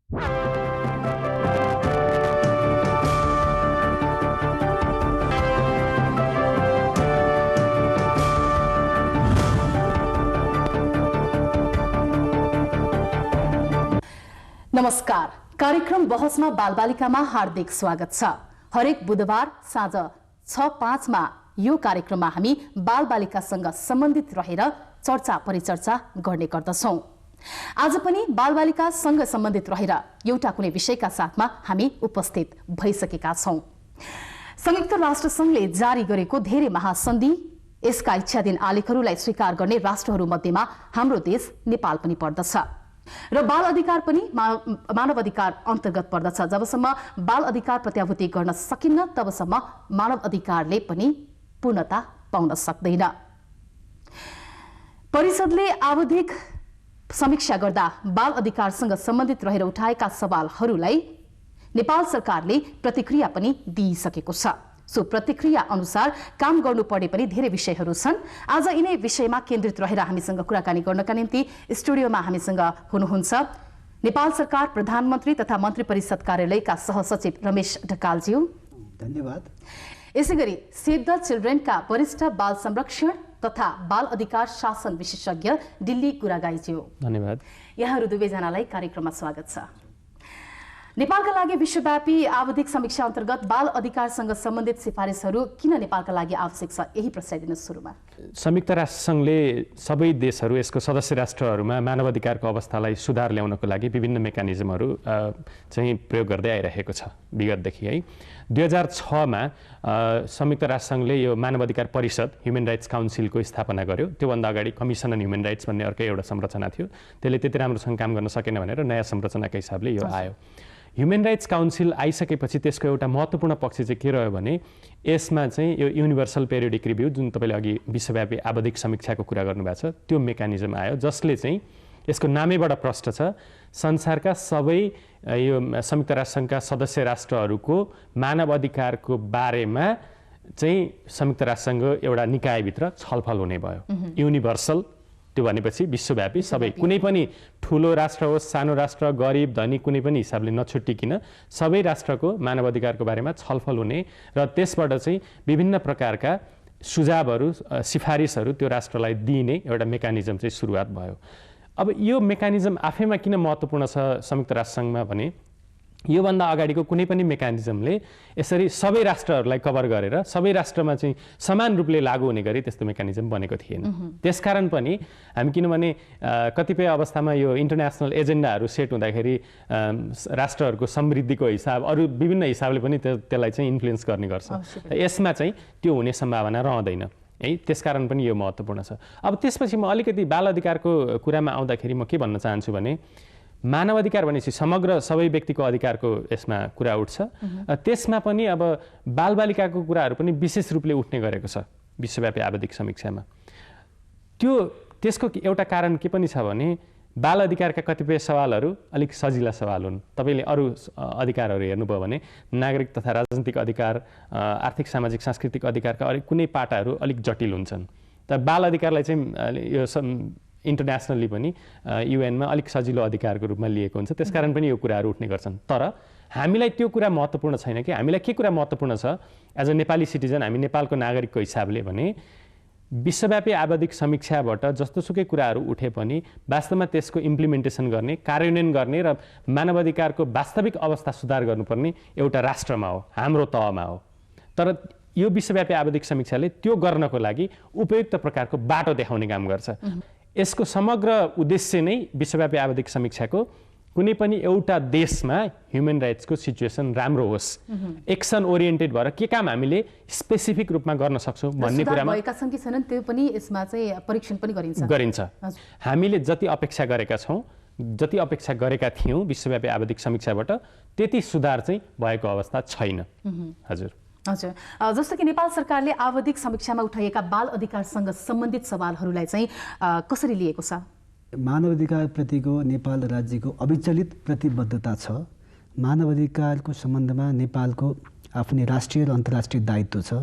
नमस्कार, कार्यक्रम बहसमा बालबालिकामा हार्दिक स्वागत छ। हरेक बुधबार साँझ 6:05 मा यो कार्यक्रममा हामी बालबालिकासँग सम्बन्धित रहेर चर्चा परिचर्चा गर्ने गर्दछौं। आज पनि बालबालिकासँग सम्बन्धित रहेर एउटा कुनै विषयका साथमा हामी उपस्थित भइसकेका छौं। संयुक्त राष्ट्र संघले जारी गरेको धेरै महासन्धि, यसका इच्छाधीन आलेखहरूलाई स्वीकार गर्ने राष्ट्रहरू मध्येमा हाम्रो देश नेपाल पनि पर्दछ र बाल अधिकार पनि मानव अधिकार अन्तर्गत पर्दछ। जबसम्म बाल अधिकार प्रत्याभूति गर्न सकिन्न तबसम्म मानव अधिकारले पनि पूर्णता पाउन सक्दैन। परिषदले आवधिक समीक्षा गर्दा बाल अधिकारसँग सम्बन्धित रहेर उठाएका सवालहरूलाई नेपाल सरकारले प्रतिक्रिया पनि दिइसकेको छ। सो प्रतिक्रिया अनुसार काम गर्नुपर्ने पनि धेरै विषयहरू छन्। आज यिनै विषयमा केन्द्रित रहेर हामीसँग कुराकानी गर्नका निम्ति स्टुडियोमा हामीसँग हुनुहुन्छ नेपाल सरकार प्रधानमन्त्री तथा मन्त्री परिषद कार्यालयका सहसचिव रमेश ढकालज्यू। धन्यवाद। यसैगरी सेभ द चिल्ड्रेनका वरिष्ठ बाल संरक्षण तथा बाल अधिकार शासन विशेषज्ञ दिल्ली गुरागाईज्यू। धन्यवाद। यहाँहरू दुवैजनालाई कार्यक्रममा स्वागत छ। नेपालका लागि विश्वव्यापी आवधिक समीक्षा अन्तर्गत बाल अधिकारसँग सम्बन्धित सिफारिसहरू किन नेपालका लागि आवश्यक छ, यही प्रश्न दिनुहोस् सुरुमा। संयुक्त राष्ट्र संघले सबै देशहरू, यसको सदस्य राष्ट्रहरूमा मानव अधिकारको अवस्थालाई सुधार ल्याउनको लागि विभिन्न मेकानिजमहरू चाहिँ प्रयोग गर्दै आइरहेको छ विगतदेखि है। 2006 मा संयुक्त राष्ट्र संघले यो मानव अधिकार परिषद ह्युमन राइट्स काउन्सिलको स्थापना गर्यो। त्योभन्दा अगाडि कमिसन अन ह्युमन राइट्स भन्ने अर्कै एउटा संरचना थियो, त्यसले त्यति राम्रोसँग काम गर्न सकेन भनेर नयाँ संरचनाका हिसाबले यो आयो। ह्युमन राइट्स काउन्सिल आइसकेपछि त्यसको एउटा महत्त्वपूर्ण पक्ष चाहिँ के रह्यो भने यसमा चाहिँ यो युनिभर्सल पेरियोडिक रिभ्यू, जुन तपाईँले अघि विश्वव्यापी आवधिक समीक्षाको कुरा गर्नुभएको छ, त्यो मेकानिजम आयो जसले चाहिँ यसको नामैबाट प्रष्ट छ संसारका सबै यो संयुक्त राष्ट्र सङ्घका सदस्य राष्ट्रहरूको मानव अधिकारको बारेमा चाहिँ संयुक्त राष्ट्रसँग एउटा निकायभित्र छलफल हुने भयो। युनिभर्सल त्यो भनेपछि विश्वव्यापी सबै, कुनै पनि ठुलो राष्ट्र होस् सानो राष्ट्र, गरिब धनी, कुनै पनि हिसाबले नछुट्टिकिन सबै राष्ट्रको मानव अधिकारको बारेमा छलफल हुने र त्यसबाट चाहिँ विभिन्न प्रकारका सुझावहरू सिफारिसहरू त्यो राष्ट्रलाई दिइने एउटा मेकानिजम चाहिँ सुरुवात भयो। अब यो मेकानिजम आफैमा किन महत्त्वपूर्ण छ संयुक्त राष्ट्र सङ्घमा भने योभन्दा अगाडिको कुनै पनि मेकानिजमले यसरी सबै राष्ट्रहरूलाई कभर गरेर सबै राष्ट्रमा चाहिँ समान रूपले लागू हुने गरी त्यस्तो मेकानिजम बनेको थिएन। त्यसकारण पनि हामी किनभने कतिपय अवस्थामा यो इन्टरनेसनल एजेन्डाहरू सेट हुँदाखेरि राष्ट्रहरूको समृद्धिको हिसाब अरू विभिन्न हिसाबले पनि त्यसलाई चाहिँ इन्फ्लुएन्स गर्ने गर्छ। यसमा चाहिँ त्यो हुने सम्भावना रहँदैन है, त्यसकारण पनि यो महत्त्वपूर्ण छ। अब त्यसपछि म अलिकति बाल अधिकारको कुरामा आउँदाखेरि म के भन्न चाहन्छु भने मानव अधिकार भनेपछि समग्र सबै व्यक्तिको अधिकारको यसमा कुरा उठ्छ। त्यसमा पनि अब बालबालिकाको कुराहरू पनि विशेष रूपले उठ्ने गरेको छ विश्वव्यापी आवधिक समीक्षामा। त्यसको एउटा कारण के पनि छ भने बाल अधिकारका कतिपय सवालहरू अलिक सजिला सवाल हुन्। तपाईँले अरू अधिकारहरू हेर्नुभयो भने नागरिक तथा राजनीतिक अधिकार, आर्थिक सामाजिक सांस्कृतिक अधिकारका अलिक कुनै पाटाहरू अलिक जटिल हुन्छन्। तर बाल अधिकारलाई चाहिँ यो इन्टरनेसनल्ली पनि युएनमा अलिक सजिलो अधिकारको रूपमा लिएको हुन्छ, त्यसकारण पनि यो कुराहरू उठ्ने गर्छन्। तर हामीलाई त्यो कुरा महत्त्वपूर्ण छैन कि हामीलाई के कुरा महत्त्वपूर्ण छ एज अ नेपाली सिटिजन, हामी नेपालको नागरिकको हिसाबले भने विश्वव्यापी आवधिक समीक्षाबाट जस्तोसुकै कुराहरू उठे पनि वास्तवमा त्यसको इम्प्लिमेन्टेसन गर्ने, कार्यान्वयन गर्ने र मानव अधिकारको वास्तविक अवस्था सुधार गर्नुपर्ने एउटा राष्ट्रमा हो, हाम्रो तहमा हो। तर यो विश्वव्यापी आवधिक समीक्षाले त्यो गर्नको लागि उपयुक्त प्रकारको बाटो देखाउने काम गर्छ। यसको समग्र उद्देश्य नै विश्वव्यापी आवधिक समीक्षाको कुनै पनि एउटा देशमा ह्युमन राइट्सको सिचुएसन राम्रो होस्, एक्सन ओरिएन्टेड भएर के काम हामीले स्पेसिफिक रूपमा गर्न सक्छौँ भन्ने कुरामा भएका छन् कि छैनन् त्यो पनि यसमा चाहिँ परीक्षण पनि गरिन्छ। हामीले जति अपेक्षा गरेका छौँ, जति अपेक्षा गरेका थियौँ विश्वव्यापी आवधिक समीक्षाबाट त्यति सुधार चाहिँ भएको अवस्था छैन। हजुर हजुर, जस्तो कि नेपाल सरकारले आवधिक समीक्षामा उठाइएका बाल अधिकारसँग सम्बन्धित सवालहरूलाई चाहिँ कसरी लिएको छ? मानव अधिकारप्रतिको नेपाल राज्यको अविचलित प्रतिबद्धता छ। मानव अधिकारको सम्बन्धमा नेपालको आफ्नै राष्ट्रिय र अन्तर्राष्ट्रिय दायित्व छ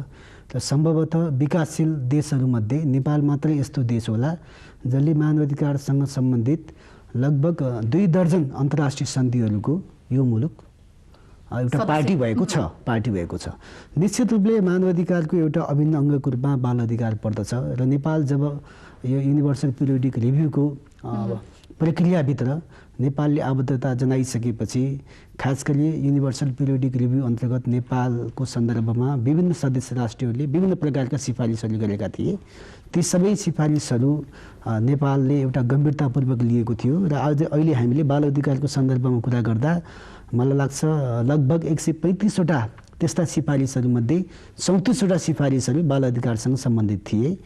र सम्भवतः विकासशील देशहरूमध्ये नेपाल मात्रै यस्तो देश होला जसले मानव अधिकारसँग सम्बन्धित लगभग 2 दर्जन अन्तर्राष्ट्रिय सन्धिहरूको यो मुलुक एउटा पार्टी भएको छ। निश्चित रूपले मानवाधिकारको एउटा अभिन्न अङ्गको रूपमा बाल अधिकार पर्दछ र नेपाल जब यो युनिभर्सल पिरियोडिक रिभ्यूको प्रक्रियाभित्र नेपालले आबद्धता जनाइसकेपछि खास गरी युनिभर्सल पिरियोडिक रिभ्यू अन्तर्गत नेपालको सन्दर्भमा विभिन्न सदस्य राष्ट्रहरूले विभिन्न प्रकारका सिफारिसहरू गरेका थिए। ती सबै सिफारिसहरू नेपालले एउटा गम्भीरतापूर्वक लिएको थियो र अहिले हामीले बाल अधिकारको सन्दर्भमा कुरा गर्दा मलाई लाग्छ लगभग 135वटा त्यस्ता सिफारिसहरूमध्ये 34वटा सिफारिसहरू बाल अधिकारसँग सम्बन्धित थिए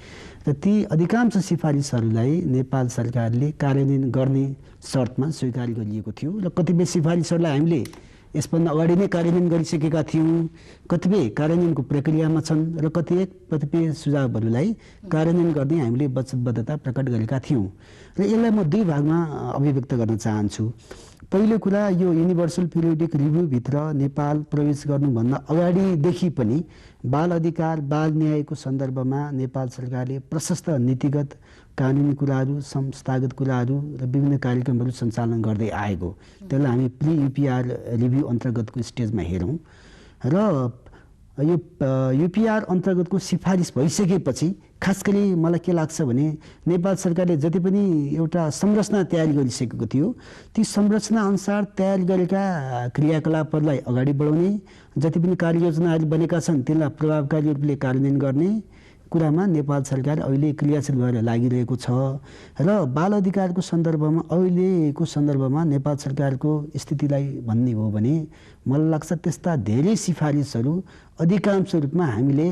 र ती अधिकांश सिफारिसहरूलाई नेपाल सरकारले कार्यान्वयन गर्ने शर्तमा स्वीकार गरिएको थियो र कतिपय सिफारिसहरूलाई हामीले यसभन्दा अगाडि नै कार्यान्वयन गरिसकेका थियौँ, कतिपय कार्यान्वयनको प्रक्रियामा छन् र कतिपय सुझावहरूलाई कार्यान्वयन गर्ने हामीले वचनबद्धता प्रकट गरेका थियौँ र यसलाई म 2 भागमा अभिव्यक्त गर्न चाहन्छु। पहिलो कुरा, यो युनिभर्सल पिरियोडिक रिभ्यूभित्र नेपाल प्रवेश गर्नुभन्दा अगाडिदेखि पनि बाल अधिकार बाल न्यायको सन्दर्भमा नेपाल सरकारले प्रशस्त नीतिगत कानुनी कुराहरू संस्थागत कुराहरू र विभिन्न कार्यक्रमहरू सञ्चालन गर्दै आएको, त्यसलाई हामी प्री युपिआर रिभ्यू अन्तर्गतको स्टेजमा हेरौँ र यो युपिआर अन्तर्गतको सिफारिस भइसकेपछि खास गरी मलाई के लाग्छ भने नेपाल सरकारले जति पनि एउटा संरचना तयारी गरिसकेको थियो ती संरचना अनुसार तयार गरेका क्रियाकलापहरूलाई अगाडि बढाउने, जति पनि कार्ययोजनाहरू बनेका छन् त्यसलाई प्रभावकारी रूपले कार्यान्वयन गर्ने कुरामा नेपाल सरकार अहिले क्रियाशील भएर लागिरहेको छ र बाल अधिकारको सन्दर्भमा अहिलेको सन्दर्भमा नेपाल सरकारको स्थितिलाई भन्ने हो भने मलाई लाग्छ त्यस्ता धेरै सिफारिसहरू अधिकांश रूपमा हामीले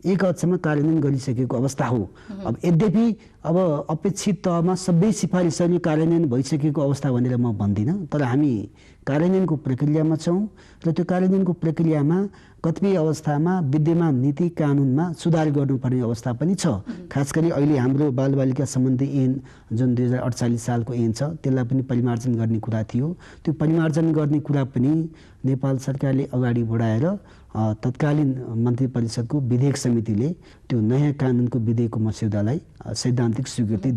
एक हदसम्म कार्यान्वयन गरिसकेको अवस्था हो। अब यद्यपि अब अपेक्षित तहमा सबै सिफारिसहरू कार्यान्वयन भइसकेको अवस्था भनेर म भन्दिनँ, तर हामी कार्यान्वयनको प्रक्रियामा छौँ र त्यो कार्यान्वयनको प्रक्रियामा कतिपय अवस्थामा विद्यमान नीति कानुनमा सुधार गर्नुपर्ने अवस्था पनि छ। खास गरी अहिले हाम्रो बालबालिका सम्बन्धी ऐन जुन 2048 सालको ऐन छ त्यसलाई पनि परिमार्जन गर्ने कुरा थियो। त्यो परिमार्जन गर्ने कुरा पनि नेपाल सरकारले अगाडि बढाएर तत्कालीन मन्त्री परिषदको विधेयक समितिले त्यो नयाँ कानुनको विधेयकको मस्यौदालाई सैद्धान्तिक स्वीकृति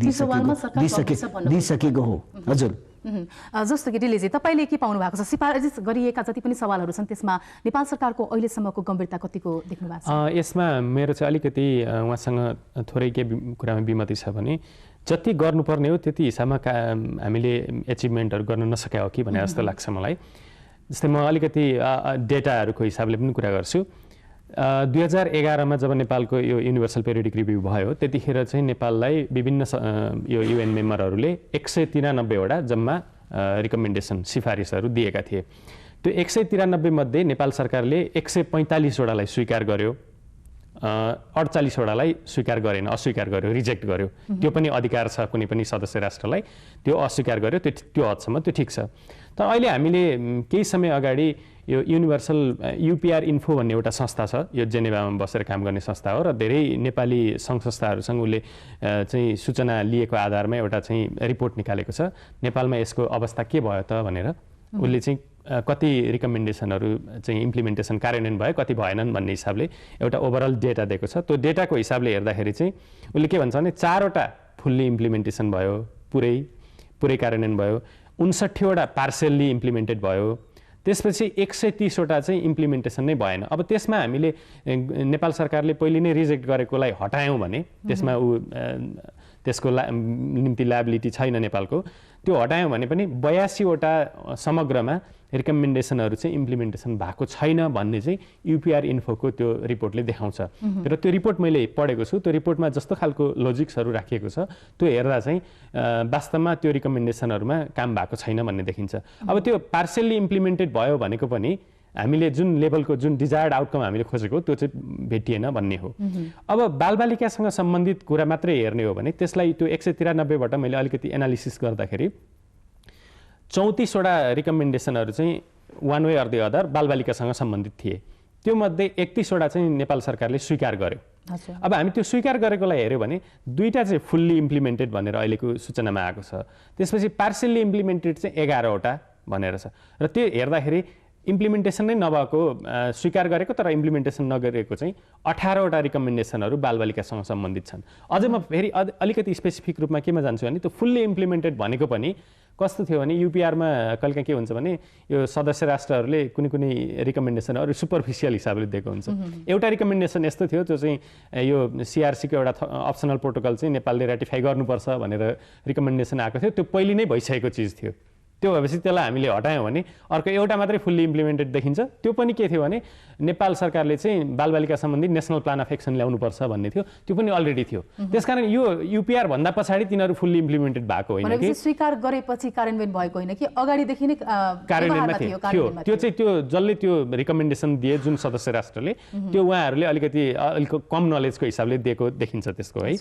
दिइसकेको हो। हजुर, जस्तो कि डिलेजी तपाईँले के पाउनु भएको छ? सिफारिस गरिएका जति पनि सवालहरू छन् त्यसमा नेपाल सरकारको अहिलेसम्मको गम्भीरता कतिको देख्नु भएको छ? यसमा मेरो चाहिँ अलिकति उहाँसँग थोरै के कुरामा विमति छ भने जति गर्नुपर्ने हो त्यति हिसाबमा हामीले एचिभमेन्टहरू गर्न नसके हो कि भने जस्तो लाग्छ मलाई। जस्तै म अलिकति डेटाहरूको हिसाबले पनि कुरा गर्छु। 2011मा जब नेपालको यो युनिभर्सल पिरियोडिक रिभ्यू भयो त्यतिखेर चाहिँ नेपाललाई विभिन्न यो युएन मेम्बरहरूले 193वटा जम्मा रिकमेन्डेसन सिफारिसहरू दिएका थिए। त्यो 193 मध्ये नेपाल सरकारले 145वटालाई स्वीकार गर्यो, 48वटालाई स्वीकार गरेन, अस्वीकार गर्यो, रिजेक्ट गर्यो। त्यो पनि अधिकार छ कुनै पनि सदस्य राष्ट्रलाई, त्यो अस्वीकार गर्यो। त्यो हदसम्म त्यो ठिक छ। तर अहिले हामीले केही समय अगाडि यो युनिभर्सल युपिआर इन्फो भन्ने एउटा संस्था छ, यो जेनेभामा बसेर काम गर्ने संस्था हो र धेरै नेपाली सङ्घ संस्थाहरूसँग उसले चाहिँ सूचना लिएको आधारमा एउटा चाहिँ रिपोर्ट निकालेको छ। नेपालमा यसको अवस्था के भयो त भनेर उसले चाहिँ कति रिकमेन्डेसनहरू चाहिँ इम्प्लिमेन्टेसन कार्यान्वयन भयो, कति भएनन् भन्ने हिसाबले एउटा ओभरअल डेटा दिएको छ। त्यो डेटाको हिसाबले हेर्दाखेरि चाहिँ उसले के भन्छ भने 4वटा फुल्ली इम्प्लिमेन्टेसन भयो, पुरै कार्यान्वयन भयो, 59वटा पार्सियल्ली इम्प्लिमेन्टेड भयो, त्यसपछि 130वटा चाहिँ इम्प्लिमेन्टेसन नै भएन। अब त्यसमा हामीले नेपाल सरकारले पहिले नै रिजेक्ट गरेकोलाई हटायौँ भने त्यसमा त्यसको निम्ति लायबिलिटी छैन नेपालको, त्यो हटायौँ भने पनि 82वटा समग्रमा रिकमेन्डेसनहरू चाहिँ इम्प्लिमेन्टेसन भएको छैन भन्ने चाहिँ युपिआर इन्फोको त्यो रिपोर्टले देखाउँछ। र त्यो रिपोर्ट मैले पढेको छु। त्यो रिपोर्टमा जस्तो खालको लोजिक्सहरू राखिएको छ त्यो हेर्दा चाहिँ वास्तवमा त्यो रिकमेन्डेसनहरूमा काम भएको छैन भन्ने देखिन्छ। अब त्यो पार्सियल्ली इम्प्लिमेन्टेड भयो भनेको पनि हामीले जुन लेभलको जुन डिजायर्ड आउटकम हामीले खोजेको त्यो चाहिँ भेटिएन भन्ने हो। अब बालबालिकासँग सम्बन्धित कुरा मात्रै हेर्ने हो भने त्यसलाई त्यो 193बाट मैले अलिकति एनालिसिस गर्दाखेरि 34वटा रिकमेन्डेसनहरू चाहिँ one way or the other बालबालिकासँग सम्बन्धित थिए। त्यो मध्ये 31वटा चाहिँ नेपाल सरकारले स्वीकार गर्यो। अब हामी त्यो स्वीकार गरेकोलाई हेऱ्यो भने 2टा चाहिँ फुल्ली इम्प्लिमेन्टेड भनेर अहिलेको सूचनामा आएको छ। त्यसपछि पार्सियल्ली इम्प्लिमेन्टेड चाहिँ 11वटा भनेर छ र त्यो हेर्दाखेरि इम्प्लिमेन्टेसन नै नभएको स्वीकार गरेको तर इम्प्लिमेन्टेसन नगरेको चाहिँ 18वटा रिकमेन्डेसनहरू बालबालिकासँग सम्बन्धित छन्। अझै म फेरि अलिकति स्पेसिफिक रूपमा केमा जान्छु भने त्यो फुल्ली इम्प्लिमेन्टेड भनेको पनि कस्तो थियो भने युपिआरमा कहिलेकाहीँ के हुन्छ भने यो सदस्य राष्ट्रहरूले कुनै कुनै रिकमेन्डेसनहरू सुपरफिसियल हिसाबले दिएको हुन्छ। एउटा रिकमेन्डेसन यस्तो थियो जो चाहिँ यो सिआरसीको एउटा अप्सनल प्रोटोकल चाहिँ नेपालले रेटिफाई गर्नुपर्छ भनेर रिकमेन्डेसन आएको थियो। त्यो पहिले नै भइसकेको चिज थियो। त्यो भएपछि त्यसलाई हामीले हटायौँ भने अर्को एउटा मात्रै फुल्ली इम्प्लिमेन्टेड देखिन्छ। त्यो पनि के थियो भने नेपाल सरकारले चाहिँ बालबालिका सम्बन्धी नेसनल प्लान अफ एक्सन ल्याउनुपर्छ भन्ने थियो। त्यो पनि अलरेडी थियो। त्यसकारण यो युपिआर भन्दा पछाडि तिनीहरू फुल्ली इम्प्लिमेन्टेड भएको होइन कि स्वीकार गरेपछि कार्यान्वयन भएको होइन कि अगाडिदेखि नै कार्यान्वयनमा थियो। त्यो चाहिँ त्यो जसले त्यो रिकमेन्डेसन दिए जुन सदस्य राष्ट्रले त्यो उहाँहरूले अलिक कम नलेजको हिसाबले दिएको देखिन्छ त्यसको है।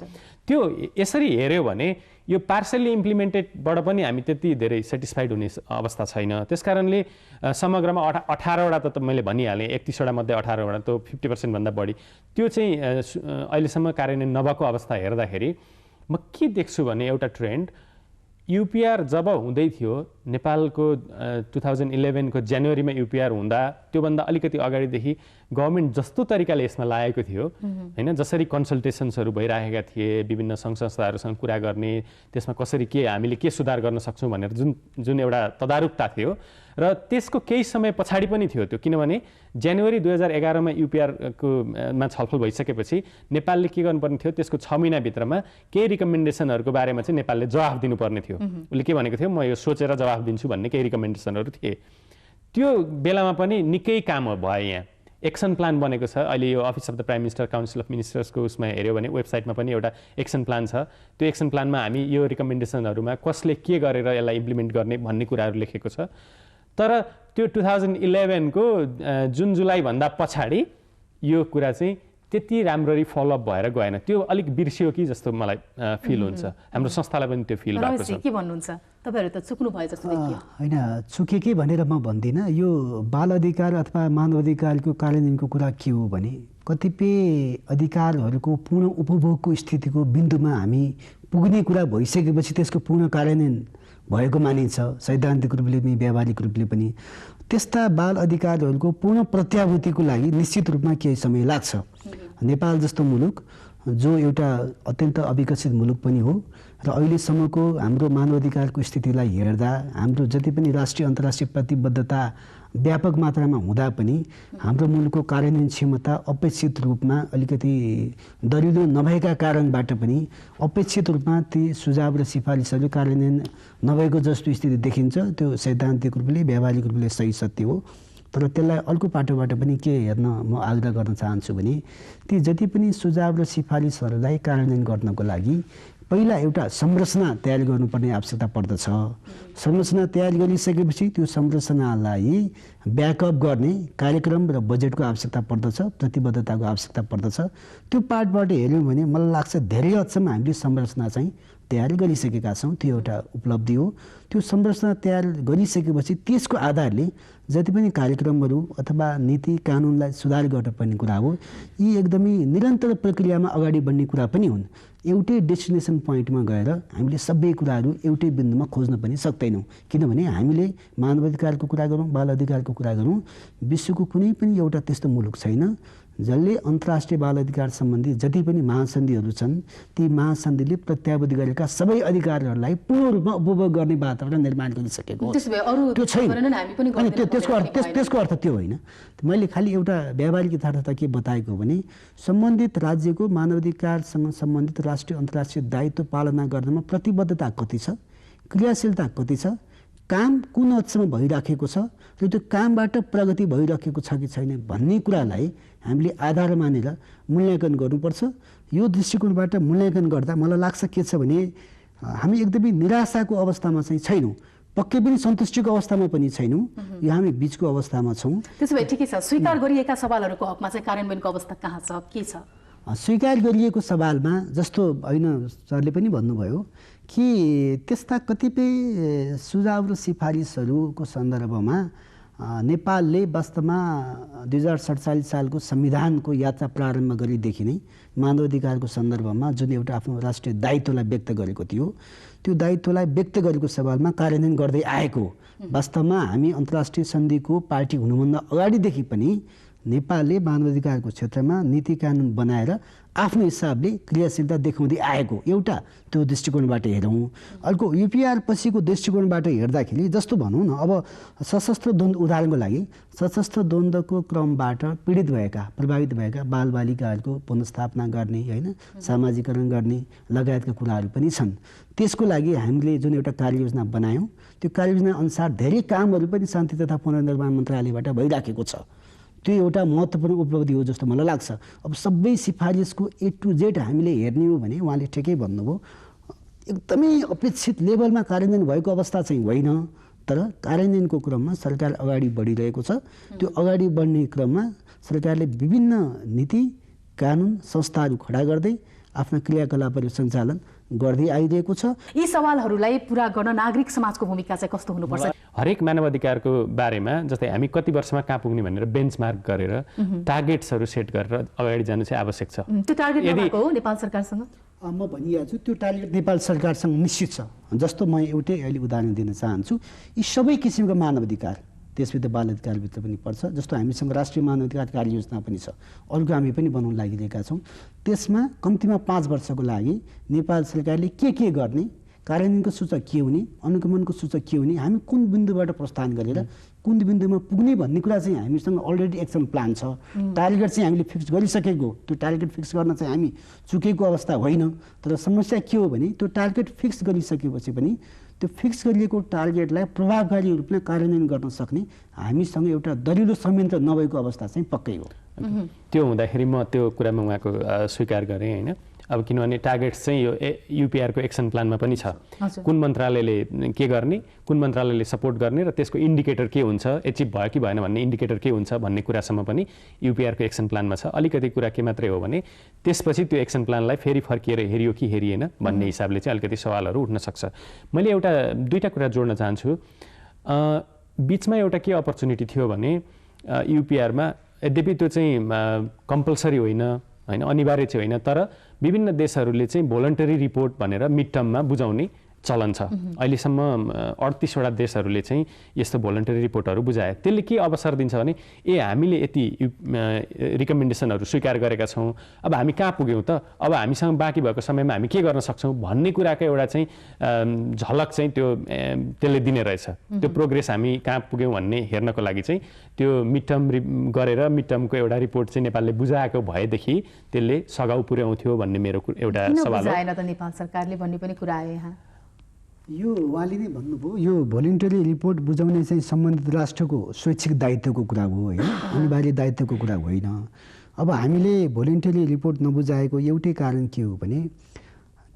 त्यो यसरी हेऱ्यो भने यो पार्सली इम्प्लिमेन्टेडबाट पनि हामी त्यति धेरै सेटिस्फाइड हुने अवस्था छैन। त्यसकारणले समग्रमा 18वटा त मैले भनिहालेँ, 31वटा मध्ये 18वटा त 50% भन्दा बढी त्यो चाहिँ अहिलेसम्म कार्यान्वयन नभएको अवस्था हेर्दाखेरि म के देख्छु भने एउटा ट्रेन्ड युपिआर जब हुँदै थियो नेपालको 2011 को जनवरीमा युपिआर हुँदा त्योभन्दा अलिकति अगाडिदेखि गभर्मेन्ट जस्तो तरिकाले यसमा लागेको थियो हैन, जसरी कन्सल्टेसन्सहरू भइरहेका थिए, विभिन्न सङ्घ संस्थाहरूसँग कुरा गर्ने, त्यसमा कसरी हामीले के सुधार गर्न सक्छौँ भनेर जुन एउटा तदारुकता थियो र त्यसको केही समय पछाडि पनि थियो त्यो। किनभने जनवरी 2011 मा युपिआरको मा छलफल भइसकेपछि नेपालले के गर्नुपर्ने थियो, त्यसको 6 महिनाभित्रमा केही रिकमेन्डेसनहरूको बारेमा चाहिँ नेपालले जवाफ दिनुपर्ने थियो। उसले के भनेको थियो, म यो सोचेर जवाफ दिन्छु भन्ने केही रिकमेन्डेसनहरू थिए। त्यो बेलामा पनि निकै काम भयो। यहाँ एक्सन प्लान बनेको छ। अहिले यो office of the prime minister council of मिनिस्टर्सको उसमा हेऱ्यो भने वेबसाइटमा पनि एउटा एक्सन प्लान छ। त्यो एक्सन प्लानमा हामी यो रिकमेन्डेसनहरूमा कसले के गरेर यसलाई इम्प्लिमेन्ट गर्ने भन्ने कुराहरू लेखेको छ। तर त्यो 2011 को जुन जुलाईभन्दा पछाडि यो कुरा चाहिँ त्यति राम्ररी फलोअप भएर गएन। त्यो अलिक बिर्सियो कि जस्तो मलाई फिल हुन्छ। हाम्रो संस्थालाई पनि त्यो फिल भएको छ। के भन्नुहुन्छ तपाईहरु त चुक्नु भयो जस्तो देखियो। हैन, चुकेकै भनेर म भन्दिनँ। यो बाल अधिकार अथवा मानव अधिकारको कार्यान्वयनको कुरा के हो भने कतिपय अधिकारहरूको पूर्ण उपभोगको स्थितिको बिन्दुमा हामी पुग्ने कुरा भइसकेपछि त्यसको पूर्ण कार्यान्वयन भएको मानिन्छ, सैद्धान्तिक रूपले पनि व्यावहारिक रूपले पनि। त्यस्ता बाल अधिकारहरूको पूर्ण प्रत्याभूतिको लागि निश्चित रूपमा केही समय लाग्छ। नेपाल जस्तो मुलुक जो एउटा अत्यन्त अविकसित मुलुक पनि हो र अहिलेसम्मको हाम्रो मानव अधिकारको स्थितिलाई हेर्दा हाम्रो जति पनि राष्ट्रिय अन्तर्राष्ट्रिय प्रतिबद्धता व्यापक मात्रामा हुँदा पनि हाम्रो मुलुकको कार्यान्वयन क्षमता अपेक्षित रूपमा अलिकति दरिलो नभएका कारणबाट पनि अपेक्षित रूपमा ती सुझाव र सिफारिसहरू कार्यान्वयन नभएको जस्तो स्थिति देखिन्छ। त्यो सैद्धान्तिक रूपले व्यावहारिक रूपले सही सत्य हो। तर त्यसलाई अर्को पाटोबाट पनि के हेर्न म आग्रह गर्न चाहन्छु भने ती जति पनि सुझाव र सिफारिसहरूलाई कार्यान्वयन गर्नको लागि पहिला एउटा संरचना तयार गर्नुपर्ने आवश्यकता पर्दछ। संरचना तयार गरिसकेपछि त्यो संरचनालाई ब्याकअप गर्ने कार्यक्रम र बजेटको आवश्यकता पर्दछ, प्रतिबद्धताको आवश्यकता पर्दछ। त्यो पार्टबाट हेऱ्यौँ भने मलाई लाग्छ धेरै हदसम्म हामीले संरचना चाहिँ तयार गरिसकेका छौँ। त्यो एउटा उपलब्धि हो। त्यो संरचना तयार गरिसकेपछि त्यसको आधारले जति पनि कार्यक्रमहरू अथवा नीति कानुनलाई सुधार गर्नुपर्ने कुरा हो। यी एकदमै निरन्तर प्रक्रियामा अगाडि बढ्ने कुरा पनि हुन्। एउटै डेस्टिनेसन पोइन्टमा गएर हामीले सबै कुराहरू एउटै बिन्दुमा खोज्न पनि सक्दैनौँ। किनभने हामीले मानवाधिकारको कुरा गरौँ, बाल अधिकारको कुरा गरौँ, विश्वको कुनै पनि एउटा त्यस्तो मुलुक छैन जसले अन्तर्राष्ट्रिय बाल अधिकार सम्बन्धी जति पनि महासन्धिहरू छन् ती महासन्धिले प्रत्याभूत गरेका सबै अधिकारहरूलाई पूर्ण रूपमा उपभोग गर्ने वातावरण निर्माण गरिसकेको हो। त्यो छैन। त्यसको अर्थ त्यो होइन। मैले खालि एउटा व्यावहारिक यथार्थता के बताएको भने सम्बन्धित राज्यको मानवाधिकारसँग सम्बन्धित राष्ट्रिय अन्तर्राष्ट्रिय दायित्व पालना गर्नमा प्रतिबद्धता कति छ, क्रियाशीलता कति छ, काम कुन हदसम्म भइराखेको छ र त्यो कामबाट प्रगति भइराखेको छ कि छैन भन्ने कुरालाई हामीले आधार मानेर मूल्याङ्कन गर्नुपर्छ। यो दृष्टिकोणबाट मूल्याङ्कन गर्दा मलाई लाग्छ के छ भने हामी एकदमै निराशाको अवस्थामा चाहिँ छैनौँ, पक्कै पनि सन्तुष्टिको अवस्थामा पनि छैनौँ, यो हामी बिचको अवस्थामा छौँ। त्यसो भए ठिकै छ। स्वीकार गरिएका सवालहरूको हकमा चाहिँ कार्यान्वयनको अवस्था कहाँ छ, के छ? स्वीकार गरिएको सवालमा जस्तो होइन सरले पनि भन्नुभयो कि त्यस्ता कतिपय सुझाव र सिफारिसहरूको सन्दर्भमा नेपालले वास्तवमा 2047 सालको संविधानको यात्रा प्रारम्भ गरेदेखि नै मानवाधिकारको सन्दर्भमा जुन एउटा आफ्नो राष्ट्रिय दायित्वलाई व्यक्त गरेको थियो त्यो दायित्वलाई व्यक्त गरेको सवालमा कार्यान्वयन गर्दै आएको। वास्तवमा हामी अन्तर्राष्ट्रिय सन्धिको पार्टी हुनुभन्दा अगाडिदेखि पनि नेपालले मानवाधिकारको क्षेत्रमा नीति कानुन बनाएर आफ्नो हिसाबले क्रियाशीलता देखाउँदै आएको एउटा त्यो दृष्टिकोणबाट हेरौँ। अर्को युपिआर पछिको दृष्टिकोणबाट हेर्दाखेरि जस्तो भनौँ न, अब सशस्त्र द्वन्द्व उदाहरणको लागि सशस्त्र द्वन्द्वको क्रमबाट पीडित भएका प्रभावित भएका बालबालिकाहरूको पुनर्स्थापना गर्ने होइन, सामाजिकरण गर्ने लगायतका कुराहरू पनि छन्। त्यसको लागि हामीले जुन एउटा कार्ययोजना बनायौँ त्यो कार्ययोजना अनुसार धेरै कामहरू पनि शान्ति तथा पुनर्निर्माण मन्त्रालयबाट भइराखेको छ। त्यो एउटा महत्त्वपूर्ण उपलब्धि हो जस्तो मलाई लाग्छ। अब सबै सिफारिसको A to Z हामीले हेर्ने हो भने उहाँले ठिकै भन्नुभयो, एकदमै अपेक्षित लेभलमा कार्यान्वयन भएको अवस्था चाहिँ होइन, तर कार्यान्वयनको क्रममा सरकार अगाडि बढिरहेको छ। त्यो अगाडि बढ्ने क्रममा सरकारले विभिन्न नीति कानुन संस्थाहरू खडा गर्दै आफ्ना क्रियाकलापहरू सञ्चालन गर्दै आइरहेको छ। यी सवालहरूलाई पूरा गर्न नागरिक समाजको भूमिका चाहिँ कस्तो हुनुपर्छ? हरेक मानवाधिकारको बारेमा जस्तै हामी कति वर्षमा कहाँ पुग्ने भनेर बेन्चमार्क गरेर टार्गेट्सहरू सेट गरेर अगाडि जानु चाहिँ आवश्यक छ। त्यो टार्गेट नभएको हो नेपाल सरकारसँग? म भनिहाल्छु त्यो टार्गेट नेपाल सरकारसँग निश्चित छ। जस्तो म एउटै अहिले उदाहरण दिन चाहन्छु। यी सबै किसिमका मानवाधिकार त्यसभित्र बाल अधिकारभित्र पनि पर्छ। जस्तो हामीसँग राष्ट्रिय मानवाधिकार कार्ययोजना पनि छ, अरूको हामी पनि बनाउन लागिरहेका छौँ। त्यसमा कम्तीमा 5 वर्षको लागि नेपाल सरकारले के गर्ने, कार्यान्वयनको सूचक के हुने, अनुगमनको सूचक के हुने, हामी कुन बिन्दुबाट प्रस्थान गरेर कुन बिन्दुमा पुग्ने भन्ने कुरा चाहिँ हामीसँग अलरेडी एक्सन प्लान छ। टार्गेट चाहिँ हामीले फिक्स गरिसकेको, त्यो टार्गेट फिक्स गर्न चाहिँ हामी चुकेको अवस्था होइन। तर समस्या के हो भने त्यो टार्गेट फिक्स गरिसकेपछि पनि त्यो फिक्स गरिएको टार्गेटलाई प्रभावकारी रूपले कार्यान्वयन गर्न सक्ने हामीसँग एउटा दरिलो संयन्त्र नभएको अवस्था चाहिँ पक्कै हो। त्यो हुँदाखेरि म त्यो कुरामा उहाँको स्वीकार गरेँ होइन। अब किनभने टार्गेट्स चाहिँ यो युपिआरको एक्सन प्लानमा पनि छ। कुन मन्त्रालयले के गर्ने, कुन मन्त्रालयले सपोर्ट गर्ने र त्यसको इन्डिकेटर के हुन्छ, एचिभ भयो कि भएन भन्ने इन्डिकेटर के हुन्छ भन्ने कुरासम्म पनि युपिआरको एक्सन प्लानमा छ। अलिकति कुरा के मात्रै हो भने त्यसपछि त्यो एक्सन प्लानलाई फेरि फर्किएर हेरियो कि हेरिएन भन्ने हिसाबले चाहिँ अलिकति सवालहरू उठ्न सक्छ। मैले दुईवटा कुरा जोड्न चाहन्छु। बिचमा एउटा के अपर्च्युनिटी थियो भने युपिआरमा यद्यपि त्यो चाहिँ कम्पलसरी होइन, अनिवार्य चाहिँ होइन, तर विभिन्न देशहरूले चाहिँ भोलन्टरी रिपोर्ट भनेर मिड टर्ममा बुझाउने चलन छ। अहिलेसम्म 38 वटा देशहरूले चाहिँ यस्तो भोलन्टरी रिपोर्टहरू बुझाए। त्यसले के अवसर दिन्छ भने हामीले यति रिकमेन्डेसनहरू स्वीकार गरेका छौँ, अब हामी कहाँ पुग्यौँ त, अब हामीसँग बाँकी भएको समयमा हामी के गर्न सक्छौँ भन्ने कुराको एउटा चाहिँ झलक चाहिँ त्यसले दिने रहेछ। त्यो प्रोग्रेस हामी कहाँ पुग्यौँ भन्ने हेर्नको लागि चाहिँ त्यो मिड टर्म गरेर मिड टर्मको एउटा रिपोर्ट चाहिँ नेपालले बुझाएको भएदेखि त्यसले सघाउ पुर्याउँथ्यो भन्ने मेरो एउटा सवाल हो। बुझाएन त नेपाल सरकारले भन्ने पनि कुरा आयो यहाँ। यो उहाँले नै भन्नुभयो, यो भोलिन्टरी रिपोर्ट बुझाउने चाहिँ सम्बन्धित राष्ट्रको स्वैच्छिक दायित्वको कुरा हो होइन, अनिवार्य दायित्वको कुरा होइन। अब हामीले भोलिन्टरी रिपोर्ट नबुझाएको एउटै कारण के हो भने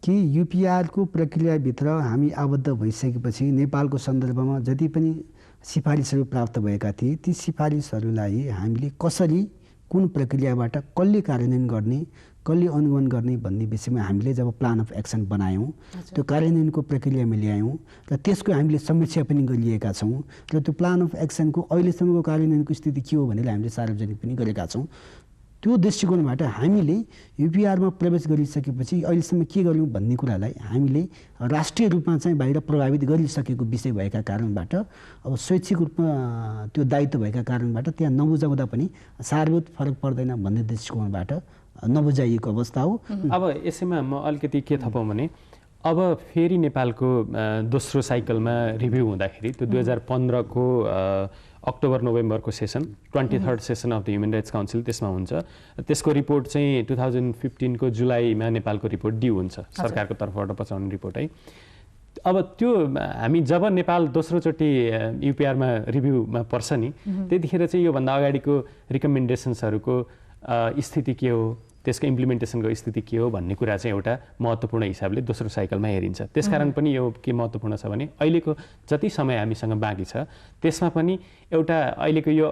कि युपिआरको प्रक्रियाभित्र हामी आबद्ध भइसकेपछि नेपालको सन्दर्भमा जति पनि सिफारिसहरू प्राप्त भएका थिए ती सिफारिसहरूलाई हामीले कसरी कुन प्रक्रियाबाट कसले कार्यान्वयन गर्ने, कसले अनुगमन गर्ने भन्ने विषयमा हामीले जब प्लान अफ एक्सन बनायौँ, त्यो कार्यान्वयनको प्रक्रियामा ल्यायौँ र त्यसको हामीले समीक्षा पनि गरिएका छौँ र त्यो प्लान अफ एक्सनको अहिलेसम्मको कार्यान्वयनको स्थिति के हो भनेर हामीले सार्वजनिक पनि गरेका छौँ। त्यो दृष्टिकोणबाट हामीले युपिआरमा प्रवेश गरिसकेपछि अहिलेसम्म के गर्यौँ भन्ने कुरालाई हामीले राष्ट्रिय रूपमा चाहिँ बाहिर प्रभावित गरिसकेको विषय भएका कारणबाट अब स्वैच्छिक रूपमा त्यो दायित्व भएका कारणबाट त्यहाँ नबुझाउँदा पनि सारभूत फरक पर्दैन भन्ने दृष्टिकोणबाट नबुझाइएको अवस्था हो। अब यसैमा म अलिकति के थपौँ भने अब फेरि नेपालको दोस्रो साइकलमा रिभ्यू हुँदाखेरि त्यो 2015 को अक्टोबर नोभेम्बरको session 23rd session of the human rights council त्यसमा हुन्छ। त्यसको रिपोर्ट चाहिँ 2015 को जुलाईमा नेपालको रिपोर्ट ड्यू हुन्छ, सरकारको तर्फबाट पठाउने रिपोर्ट है। अब त्यो हामी जब नेपाल दोस्रोचोटि युपिआरमा रिभ्यूमा पर्छ नि त्यतिखेर चाहिँ योभन्दा अगाडिको रिकमेन्डेसन्सहरूको स्थिति के हो, त्यसको इम्प्लिमेन्टेसनको स्थिति के हो भन्ने कुरा चाहिँ एउटा महत्त्वपूर्ण हिसाबले दोस्रो साइकलमा हेरिन्छ। त्यसकारण पनि यो के महत्त्वपूर्ण छ भने अहिलेको जति समय हामीसँग बाँकी छ त्यसमा पनि एउटा अहिलेको यो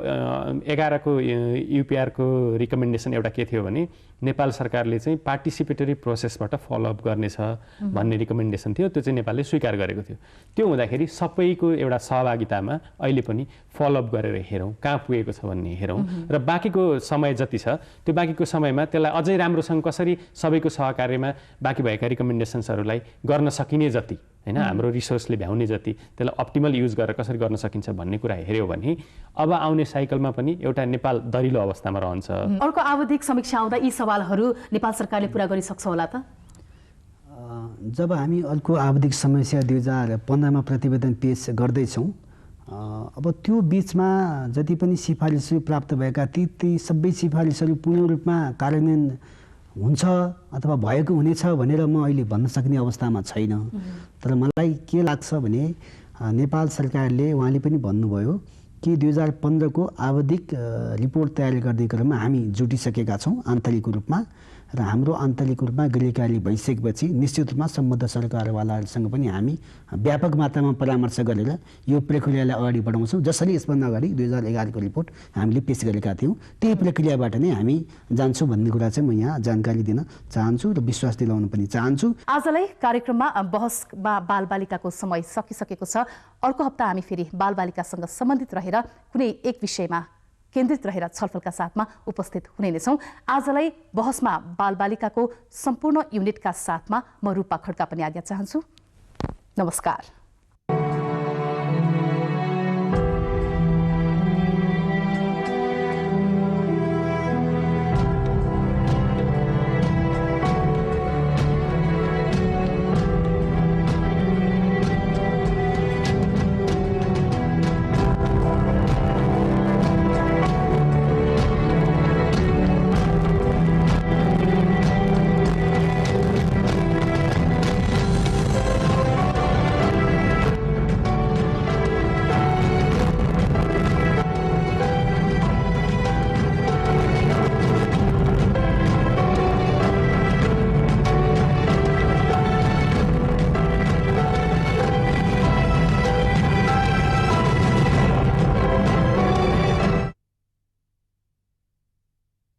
11 को युपिआरको रिकमेन्डेसन एउटा के थियो भने नेपाल सरकारले चाहिँ पार्टिसिपेटरी प्रोसेसबाट फलोअप गर्नेछ भन्ने रिकमेन्डेसन थियो। त्यो चाहिँ नेपालले स्वीकार गरेको थियो। त्यो हुँदाखेरि सबैको एउटा सहभागितामा अहिले पनि फलोअप गरेर हेरौँ कहाँ पुगेको छ भन्ने हेरौँ र बाँकीको समय जति छ त्यो बाँकीको समयमा त्यसलाई अझै राम्रोसँग कसरी सबैको सहकार्यमा बाँकी भएका रिकमेन्डेसन्सहरूलाई गर्न सकिने जति होइन हाम्रो रिसोर्सले भ्याउने जति त्यसलाई अप्टिमल युज गरेर कसरी गर्न सकिन्छ भन्ने कुरा हेऱ्यो भने अब आउने साइकलमा पनि एउटा नेपाल दरिलो अवस्थामा रहन्छ। अर्को आवधिक समीक्षा आउँदा यी सवालहरू नेपाल सरकारले पुरा गरिसक्छ होला त? जब हामी अर्को आवधिक समस्या 2015मा प्रतिवेदन पेश गर्दैछौँ, अब त्यो बिचमा जति पनि सिफारिसहरू प्राप्त भएका ती सबै सिफारिसहरू पूर्ण रूपमा कार्यान्वयन हुन्छ अथवा भएको हुनेछ भनेर म अहिले भन्न सक्ने अवस्थामा छैन। तर मलाई के लाग्छ भने नेपाल सरकारले उहाँले पनि भन्नुभयो कि 2015 को आवधिक रिपोर्ट तयार गर्ने क्रममा हामी जुटिसकेका छौँ आन्तरिक रूपमा, र हाम्रो आन्तरिक रूपमा गृहकारी भइसकेपछि निश्चित रूपमा सम्बद्ध सरकारवालाहरूसँग पनि हामी व्यापक मात्रामा परामर्श गरेर यो प्रक्रियालाई अगाडि बढाउँछौँ। जसरी यसभन्दा अगाडि 2011 को रिपोर्ट हामीले पेश गरेका थियौँ त्यही प्रक्रियाबाट नै हामी जान्छौँ भन्ने कुरा चाहिँ म यहाँ जानकारी दिन चाहन्छु र विश्वास दिलाउन पनि चाहन्छु। आजलाई कार्यक्रममा बहसमा बालबालिकाको समय सकिसकेको छ। अर्को हप्ता हामी फेरि बालबालिकासँग सम्बन्धित रहेर कुनै एक विषयमा केन्द्रित रहेर छलफलका साथमा उपस्थित हुने नै छौँ। आजलाई बहसमा बालबालिकाको सम्पूर्ण युनिटका साथमा म रूपा खड्का पनि आज्ञा चाहन्छु। नमस्कार।